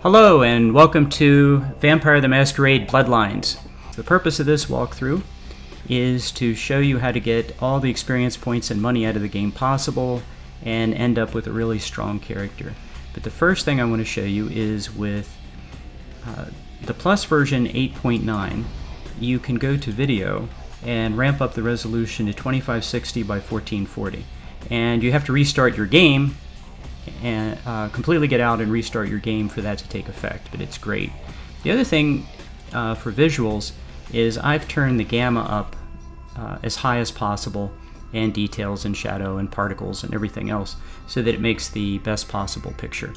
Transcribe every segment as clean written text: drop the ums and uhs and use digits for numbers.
Hello and welcome to Vampire the Masquerade Bloodlines. The purpose of this walkthrough is to show you how to get all the experience points and money out of the game possible and end up with a really strong character. But the first thing I want to show you is with the Plus version 8.9, you can go to video and ramp up the resolution to 2560 by 1440. And you have to restart your game and completely get out and restart your game for that to take effect, but it's great. The other thing for visuals is I've turned the gamma up as high as possible, and details and shadow and particles and everything else, so that it makes the best possible picture.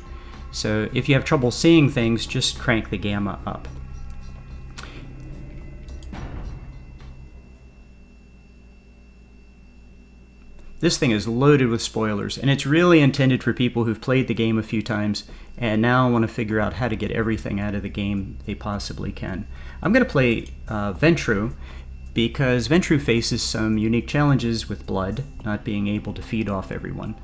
So if you have trouble seeing things, just crank the gamma up. This thing is loaded with spoilers, and it's really intended for people who've played the game a few times and now want to figure out how to get everything out of the game they possibly can. I'm going to play Ventrue because Ventrue faces some unique challenges with blood, not being able to feed off everyone.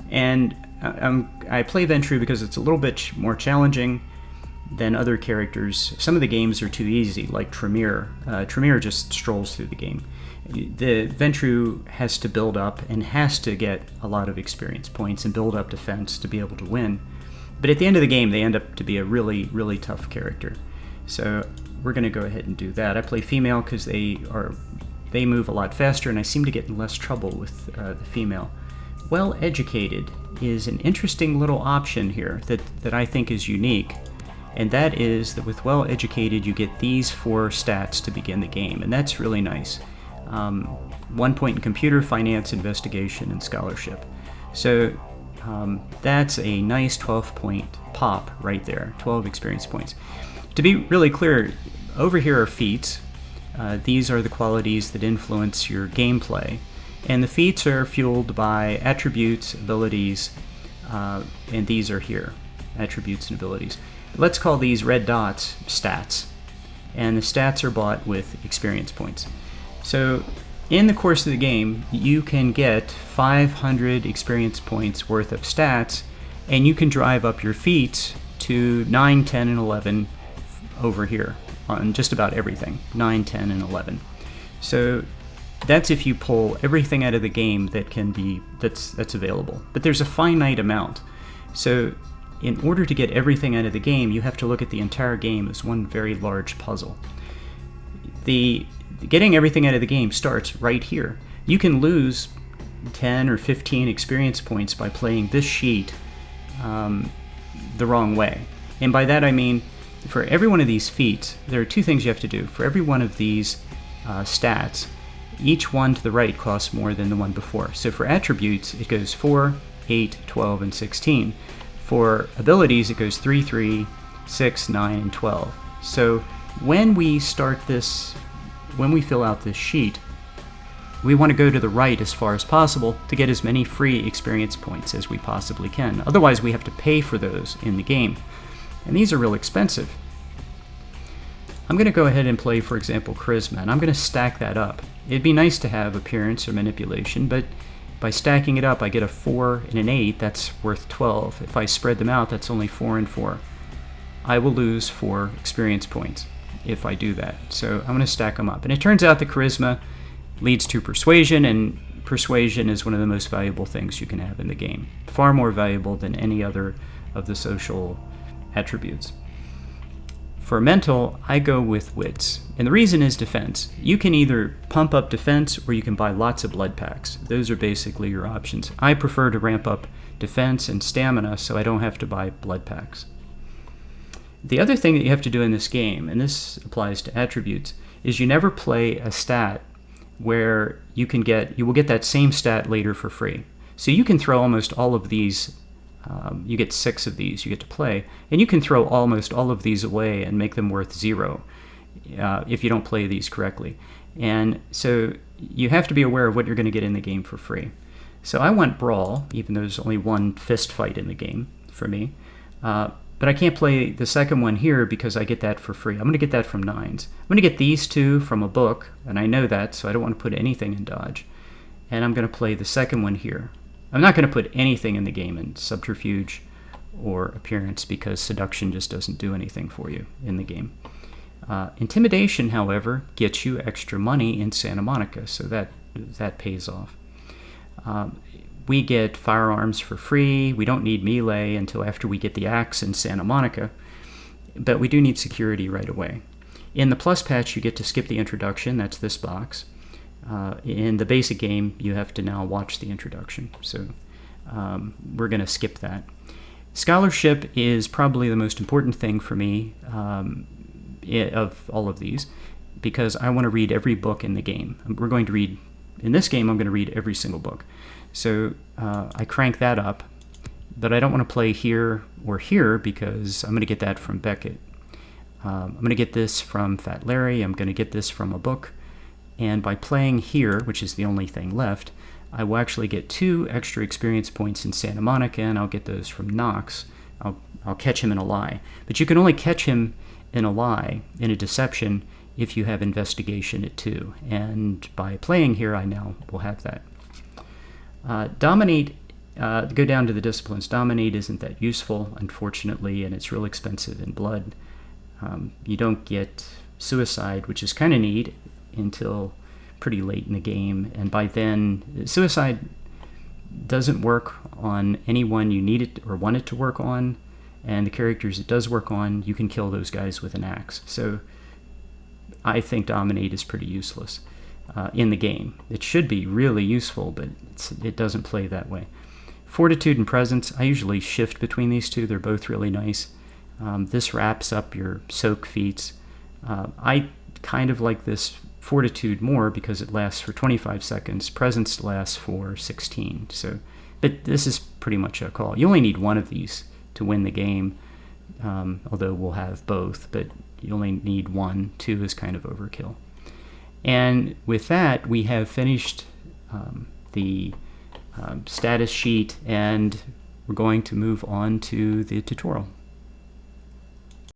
And I play Ventrue because it's a little bit more challenging than other characters. Some of the games are too easy, like Tremere. Tremere just strolls through the game. The Ventrue has to build up and has to get a lot of experience points and build up defense to be able to win. But at the end of the game, they end up to be a really, really tough character. So we're going to go ahead and do that. I play female because they move a lot faster, and I seem to get in less trouble with the female. Well Educated is an interesting little option here that I think is unique. And that is that with Well Educated, you get these 4 stats to begin the game, and that's really nice. 1 point in computer, finance, investigation, and scholarship. So that's a nice 12-point pop right there, 12 experience points. To be really clear, over here are feats. These are the qualities that influence your gameplay. And the feats are fueled by attributes, abilities, and these are here, attributes and abilities. Let's call these red dots stats. And the stats are bought with experience points. So in the course of the game, you can get 500 experience points worth of stats, and you can drive up your feats to 9, 10, and 11 over here on just about everything. 9, 10, and 11. So that's if you pull everything out of the game that can be that's available. But there's a finite amount. So in order to get everything out of the game, you have to look at the entire game as one very large puzzle. Getting everything out of the game starts right here. You can lose 10 or 15 experience points by playing this sheet the wrong way. And by that I mean, for every one of these feats, there are 2 things you have to do. For every one of these stats, each one to the right costs more than the one before. So for attributes, it goes 4, 8, 12, and 16. For abilities, it goes 3, 3, 6, 9, and 12. So when we fill out this sheet, we want to go to the right as far as possible to get as many free experience points as we possibly can. Otherwise, we have to pay for those in the game. And these are real expensive. I'm going to go ahead and play, for example, Charisma, and I'm going to stack that up. It'd be nice to have Appearance or Manipulation, but by stacking it up, I get a 4 and an 8, that's worth 12. If I spread them out, that's only 4 and 4. I will lose 4 experience points if I do that. So I'm going to stack them up. And it turns out that Charisma leads to Persuasion, and Persuasion is one of the most valuable things you can have in the game. Far more valuable than any other of the social attributes. For mental, I go with wits, and the reason is defense. You can either pump up defense or you can buy lots of blood packs. Those are basically your options. I prefer to ramp up defense and stamina so I don't have to buy blood packs. The other thing that you have to do in this game, and this applies to attributes, is you never play a stat where you will get that same stat later for free. So you can throw almost all of these. You get 6 of these you get to play, and you can throw almost all of these away and make them worth 0 if you don't play these correctly. And so you have to be aware of what you're going to get in the game for free. So I want Brawl, even though there's only one fist fight in the game for me. But I can't play the second one here because I get that for free. I'm going to get that from Nines. I'm going to get these 2 from a book, and I know that, so I don't want to put anything in Dodge. And I'm going to play the second one here. I'm not going to put anything in the game in Subterfuge or appearance, because seduction just doesn't do anything for you in the game. Intimidation, however, gets you extra money in Santa Monica, so that pays off. We get firearms for free. We don't need melee until after we get the axe in Santa Monica, but we do need security right away. In the Plus patch, you get to skip the introduction. That's this box. In the basic game, you have to now watch the introduction, so we're going to skip that. Scholarship is probably the most important thing for me of all of these, because I want to read every book in the game. In this game, I'm going to read every single book. So I crank that up, but I don't want to play here or here because I'm going to get that from Beckett. I'm going to get this from Fat Larry. I'm going to get this from a book. And by playing here, which is the only thing left, I will actually get 2 extra experience points in Santa Monica, and I'll get those from Knox. I'll catch him in a lie. But you can only catch him in a lie, in a deception, if you have investigation at 2. And by playing here, I now will have that. Dominate, go down to the disciplines. Dominate isn't that useful, unfortunately, and it's real expensive in blood. You don't get suicide, which is kind of neat, until pretty late in the game, and by then suicide doesn't work on anyone you need it or want it to work on, and the characters it does work on, you can kill those guys with an axe. So I think Dominate is pretty useless in the game. It should be really useful, but it doesn't play that way. Fortitude and Presence, I usually shift between these two. They're both really nice. This wraps up your soak feats. I kind of like this Fortitude more because it lasts for 25 seconds. Presence lasts for 16. But this is pretty much a call. You only need one of these to win the game, although we'll have both, but you only need one. 2 is kind of overkill. And with that, we have finished the status sheet, and we're going to move on to the tutorial.